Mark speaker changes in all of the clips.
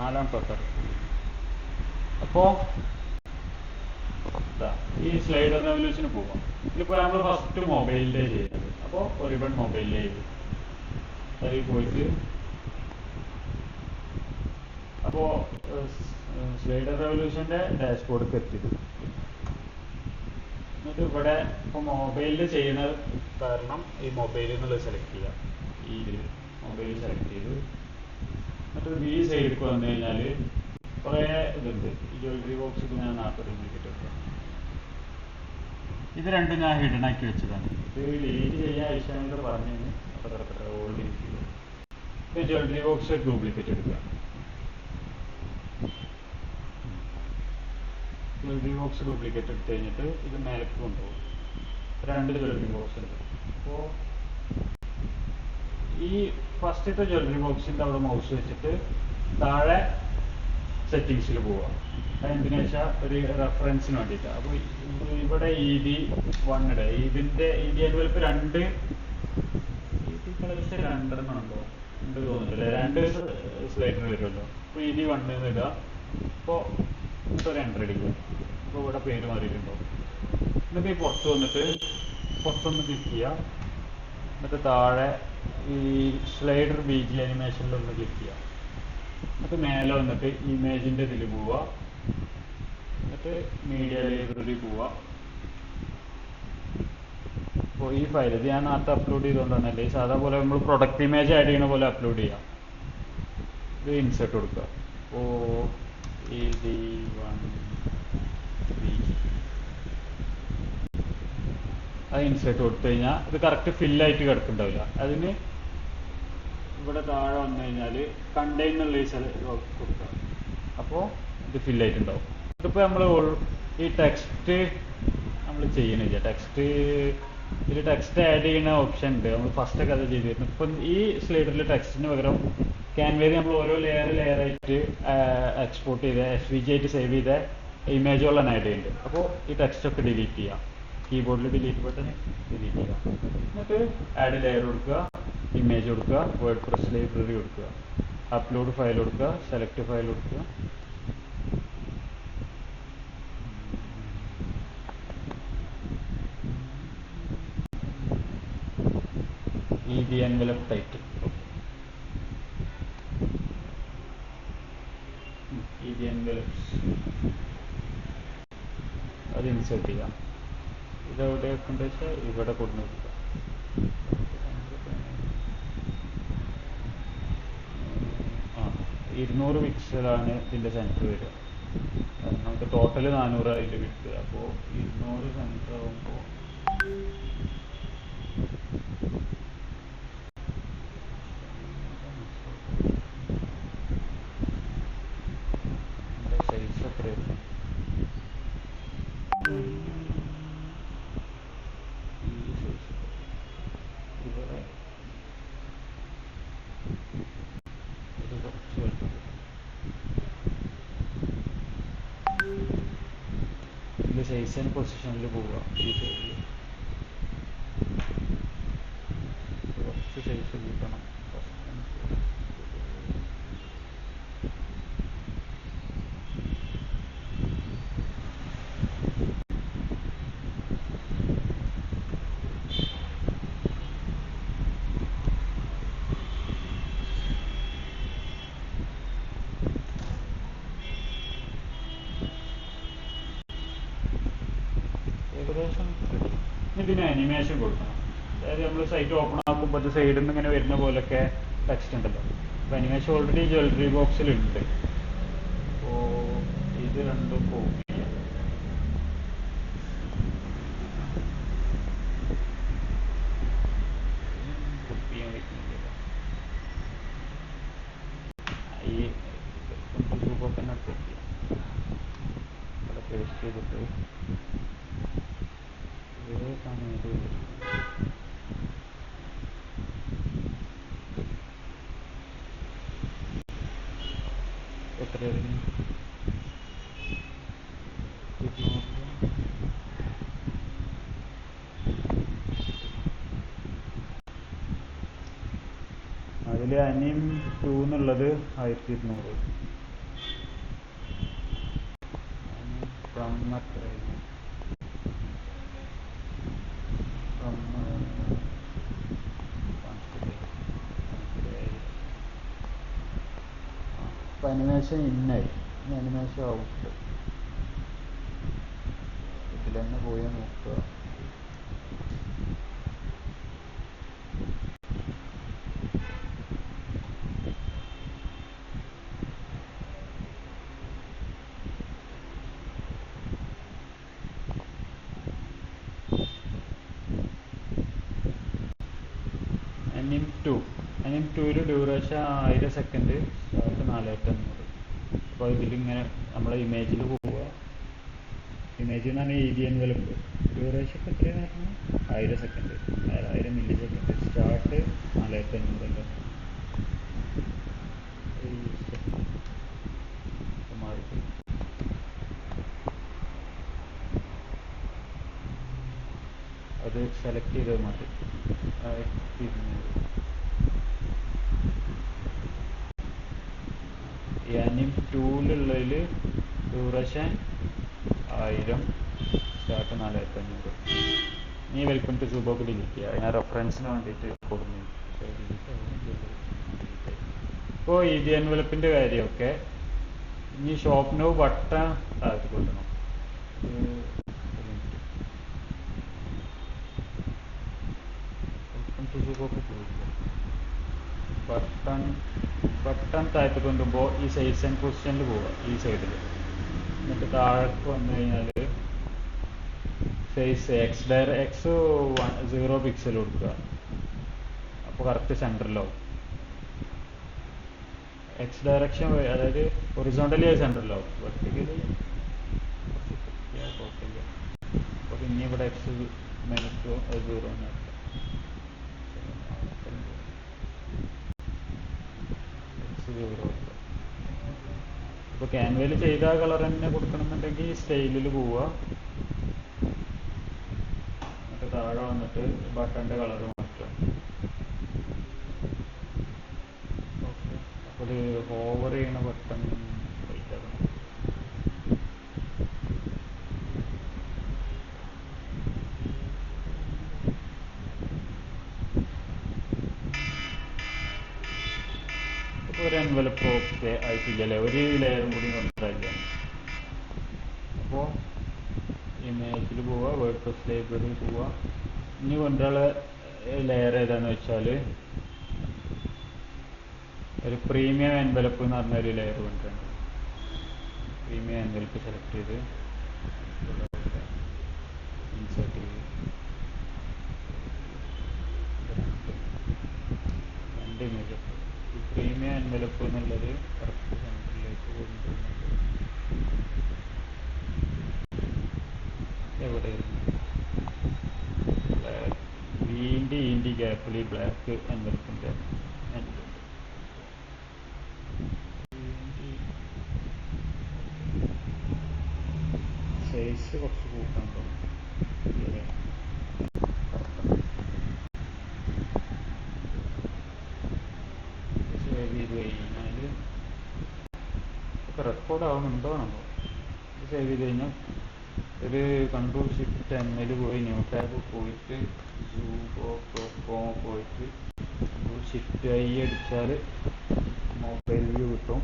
Speaker 1: 4ാമത്തെ അവതാരം. അപ്പോൾ ഈ സ്ലൈഡർ റെവല്യൂഷന് പോവാം. ഇതിപ്പോൾ നമ്മൾ ഫസ്റ്റ് മൊബൈലിലേ ചെയ്യുന്നത്. അപ്പോൾ ഒരുപാട് മൊബൈലിലേ ചെയ്തു അതിൽ പോയിട്ട് അപ്പോൾ സ്ലൈഡർ റെവല്യൂഷൻ്റെ ഡാഷ്ബോർഡിൽ എത്തിയത്. എന്നിട്ട് ഇവിടെ ഇപ്പോൾ മൊബൈലിൽ ചെയ്യുന്ന കാരണം ഈ മൊബൈലിൽ നിന്നുള്ളത് സെലക്ട് ചെയ്യുക. ഈ മൊബൈൽ സെലക്ട് ചെയ്ത് എന്നിട്ട് ഈ സൈഡിലേക്ക് വന്നു കഴിഞ്ഞാൽ കുറേ ഇതുണ്ട്. ഈ ജ്വല്ലറി ബോക്സ് ഞാൻ 40 ഡ്യൂപ്ലിക്കേറ്റ് എടുക്കാം. ഇത് രണ്ടും ഞാൻ ഹിഡൻ ആക്കി വെച്ചതാണ്. ഇത് ഡിലീറ്റ് ചെയ്യാൻ ആവശ്യമായിട്ട് പറഞ്ഞു. അപ്പോൾ ഓൾഡ് ഡിലീറ്റ് ചെയ്തു. ഇത് ജ്വല്ലറി ബോക്സ് ഡ്യൂപ്ലിക്കേറ്റ് എടുക്കുക. ജ്വല്ലറി ബോക്സ് ഡ്യൂപ്ലിക്കേറ്റ് എടുത്ത് കഴിഞ്ഞിട്ട് ഇത് മേലേക്ക് കൊണ്ടുപോകും. 2 ജ്വല്ലറി ബോക്സ് എടുക്കും. അപ്പോൾ ഈ ഫസ്റ്റത്തെ ജ്വല്ലറി ബോക്സിൻ്റെ അവിടെ മൗസ് വെച്ചിട്ട് താഴെ സെറ്റിങ്സിൽ പോവുക. എന്തിനു വെച്ചാൽ ഒരു റെഫറൻസിന് വേണ്ടിയിട്ടാണ്. അപ്പോൾ ഇവിടെ ED1 ഇടുക. ഇതിൻ്റെ ED എൻവലപ്പ് 2 2 ഉണ്ടോ ഉണ്ട് തോന്നുന്നില്ല. 2 സ്ലൈഡർ വരുമല്ലോ. അപ്പോൾ ED1 ഇടുക. അപ്പോൾ ഒരു എൻ്റർ അടിക്കുക. അപ്പോൾ ഇവിടെ പേര് മാറിയിട്ടുണ്ടോ. എന്നിട്ട് ഈ പുറത്തൊന്ന് ക്ലിക്ക് ചെയ്യുക. എന്നിട്ട് താഴെ ഈ സ്ലൈഡർ BG അനിമേഷനിലൊന്ന് ക്ലിക്ക് ചെയ്യുക. എന്നിട്ട് മേലെ വന്നിട്ട് ഇമേജിൻ്റെ ഇതിൽ പോവുക. എന്നിട്ട് മീഡിയ ലൈബ്രറി പോവുക. അപ്പോൾ ഈ ഫയൽ ഇത് ഞാൻ നേരത്തെ അപ്ലോഡ് ചെയ്തുകൊണ്ടാണല്ലേ. ഈ സാധാ പോലെ നമ്മൾ പ്രൊഡക്റ്റ് ഇമേജ് ആഡ് ചെയ്യുന്ന പോലെ അപ്ലോഡ് ചെയ്യാം. ഇത് ഇൻസേർട്ട് കൊടുക്കുക. അപ്പോൾ ED1 BG അത് ഇൻസേർട്ട് കൊടുത്തു കഴിഞ്ഞാൽ ഇത് കറക്റ്റ് ഫില്ലായിട്ട് കിടക്കുന്നുണ്ടാവില്ല. അതിന് ഇവിടെ താഴെ വന്നു കഴിഞ്ഞാൽ കണ്ടെയ്നുള്ള ഈ കൊടുക്കുക. അപ്പോൾ ഇത് ഫില്ലായിട്ടുണ്ടാവും. ഇതിപ്പോൾ നമ്മൾ ഈ ടെക്സ്റ്റ് നമ്മൾ ചെയ്യണില്ല. ഇതിൽ ടെക്സ്റ്റ് ആഡ് ചെയ്യുന്ന ഓപ്ഷൻ ഉണ്ട്. നമ്മൾ ഫസ്റ്റൊക്കെ അത് ചെയ്തിരുന്നു. ഇപ്പം ഈ സ്ലൈഡറിൽ ടെക്സ്റ്റിന് പകരം ക്യാൻവയിൽ നമ്മൾ ഓരോ ലെയറായിട്ട് എക്സ്പോർട്ട് ചെയ്ത് SVG ആയിട്ട് സേവ് ചെയ്ത ഇമേജുകളാണ് ആഡ് ചെയ്യുന്നുണ്ട്. അപ്പോൾ ഈ ടെക്സ്റ്റൊക്കെ ഡിലീറ്റ് ചെയ്യാം. കീബോർഡിൽ ഡിലീറ്റ് ബട്ടൺ ഡിലീറ്റ് ചെയ്യുക. എന്നിട്ട് ആഡ് ലെയർ കൊടുക്കുക, ഇമേജ് കൊടുക്കുക, വേർഡ്പ്രസ് ലൈബ്രറി കൊടുക്കുക, അപ്ലോഡ് ഫയൽ കൊടുക്കുക, സെലക്ട് ഫയൽ കൊടുക്കുക. ED envelope title. ED envelopes അത് ഇൻസേർട്ട് ചെയ്യാം. ഇതെവിടെ വെക്കേണ്ടത് വെച്ചാൽ ഇവിടെ കൊണ്ടു വെക്കുക. 200 പിക്സലാണ് ഇതിൻ്റെ സെൻറ്റർ വരിക. നമുക്ക് ടോട്ടൽ 400 അതിൽ കിട്ടുക. അപ്പോൾ 200 സെൻറ്റർ ആകുമ്പോൾ സൈസ് എത്രയായിരുന്നു? സൈസ് ആൻഡ് പൊസിഷനിൽ പോവുക. ഈ സൈഡിൽ കുറച്ച് സൈസ് കൂട്ടണം. ഏകദേശം ഇതിന് അനിമേഷൻ കൊടുക്കണം. അതായത് നമ്മൾ സൈറ്റ് ഓപ്പൺ ആക്കുമ്പോൾ അത് സൈഡിൽ നിന്ന് ഇങ്ങനെ വരുന്ന പോലൊക്കെ ടെക്സ്റ്റ് ഉണ്ടല്ലോ. അപ്പോൾ അനിമേഷൻ ഓൾറെഡി ജ്വല്ലറി ബോക്സിലുണ്ട്. അപ്പോൾ ഇത് രണ്ടും കോപ്പി ചെയ്യാം. കോപ്പി ചെയ്യാൻ പറ്റുന്നില്ല. ഈ ഗ്രൂപ്പൊക്കെ തന്നെ സെറ്റ് ചെയ്യാം. ഇവിടെ പേസ്റ്റ് ചെയ്തിട്ട് എത്രയായിരുന്നു? അതിൽ അനിം 2 എന്നുള്ളത് 1200. ഫ്രം എത്രയാണ് ഫ്രം ഇപ്പം അനിമേഷൻ ഇന്നായി, ഇനി അനിമേഷൻ ഔട്ട്. ഇതിൽ തന്നെ പോയി നോക്കുക. അനിം 2ൽ ഡ്യൂറേഷൻ 1000 സെക്കൻഡ്, സ്റ്റാർട്ട് 4500. അപ്പോൾ ഇതിലിങ്ങനെ നമ്മളെ ഇമേജിൽ പോവുക. ഇമേജ് എന്ന് പറഞ്ഞാൽ ED എൻവലപ്പ്. ഡ്യൂറേഷൻ ഇപ്പോൾ എത്രയാണ് പറഞ്ഞത്? 1000 സെക്കൻഡ്, 1000 മില്ലി സെക്കൻഡ്. സ്റ്റാർട്ട് 4500. മാറിപ്പോയി. അത് സെലക്ട് ചെയ്താൽ മതി. 1200. അനിം 2ലുള്ളതിൽ ഡ്യൂറേഷൻ 1000, സ്റ്റാർട്ട് 4500. നീ വെൽക്കം ടു സുബോക്ക് ഡിലീറ്റ് ചെയ്യുക. ഞാൻ റെഫറൻസിന് വേണ്ടിയിട്ട് കൊടുക്കുന്നു. ഇപ്പോൾ ED എൻവലപ്പിൻ്റെ കാര്യമൊക്കെ ഇനി ഷോപ്പ് നോ ബട്ടൺ താഴ്ത്തി കൊടുക്കണം. വെൽക്കം ടു സുബോക്ക് പോയില്ല. ബട്ടൺ താഴ്ത്തി കൊണ്ടുമ്പോൾ ഈ സൈസ് ആൻഡ് പൊസിഷനിൽ പോവുക, ഈ സൈഡിൽ. എന്നിട്ട് താഴേക്ക് വന്നു കഴിഞ്ഞാൽ സൈസ് X 0 പിക്സൽ കൊടുക്കുക. അപ്പോൾ കറക്റ്റ് സെൻറ്ററിലാവും. X ഡയറക്ഷൻ, അതായത് ഹൊറിസോണ്ടലി സെൻറ്ററിലാവും. വെർട്ടിക്കലി കുഴപ്പമില്ല. അപ്പോൾ പിന്നെ ഇവിടെ X -0 ഇപ്പോൾ ക്യാൻവയിൽ ചെയ്ത കളർ തന്നെ കൊടുക്കണമെന്നുണ്ടെങ്കിൽ സ്റ്റൈലിൽ പോവുക. എന്നിട്ട് താഴെ വന്നിട്ട് ബട്ടൻ്റെ കളർ മാറ്റുക. ഓക്കെ, അപ്പോൾ ഇത് ഓവർ ചെയ്യണ ബട്ടൺ വൈറ്റ് ആക്കണം. ഇപ്പോൾ ഒരു എൻവലപ്പ് ഓക്കെ ആയിട്ടില്ലല്ലേ, ഒരു ലെയറും കൂടി കൊണ്ടുവരില്ല. അപ്പോൾ ഇമേജിൽ പോവുക, വേർഡ്പ്രസ് ലൈബ്രറിയിൽ പോവുക. ഇനി കൊണ്ടുള്ള ലെയർ ഏതാണെന്ന് വെച്ചാൽ ഒരു പ്രീമിയം എൻവലപ്പ് എന്ന് പറഞ്ഞൊരു ലെയർ കൊണ്ടുവരണം. പ്രീമിയം എൻവലപ്പ് സെലക്ട് ചെയ്ത് ഇൻസേർട്ട് ചെയ്ത് രണ്ട് ഇമേജ്. ഈ പ്രീമിയം എൻവലപ്പ് എന്നുള്ളത് കറക്റ്റ് സെൻറ്ററിലേക്ക് കൊണ്ടുവരുന്നത് എവിടെയായിരുന്നു? വീണ്ടി ഗ്യാപ്പിൽ ഈ ബ്ലാക്ക് എൻവലപ്പിൻ്റെ സൈസ് കുറച്ച് കൂട്ടാൻ തോന്നും. സേവ് ചെയ്ത് കഴിഞ്ഞാൽ ഒക്കെ റെക്കോർഡ് ആവുന്നുണ്ടോ നമ്മൾ സേവ് ചെയ്ത് കഴിഞ്ഞാൽ ഒരു Ctrl+Shift+N പോയി ന്യൂ ടാബ് പോയിട്ട് പോയിട്ട് Ctrl+Shift+I അടിച്ചാൽ മൊബൈൽ വ്യൂ കിട്ടും.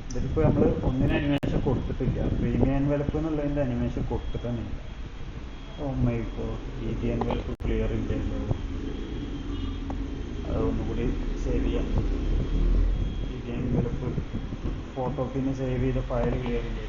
Speaker 1: ഇതിലിപ്പോൾ നമ്മൾ ഒന്നിനും അനിമേഷൻ കൊടുത്തിട്ടില്ല. പ്രീമിയം എൻവലപ്പ് എന്നുള്ളതിൻ്റെ അനിമേഷൻ കൊടുത്തിട്ടൊന്നുമില്ല. Oh my God, ED envelope clear ഇല്ലല്ലോ. അതൊന്നുകൂടി സേവ് ചെയ്യാം. ED എൻവലപ്പ് ഫോട്ടോ പിന്നെ സേവ് ചെയ്ത ഫയൽ ക്ലിയർ ഇല്ല.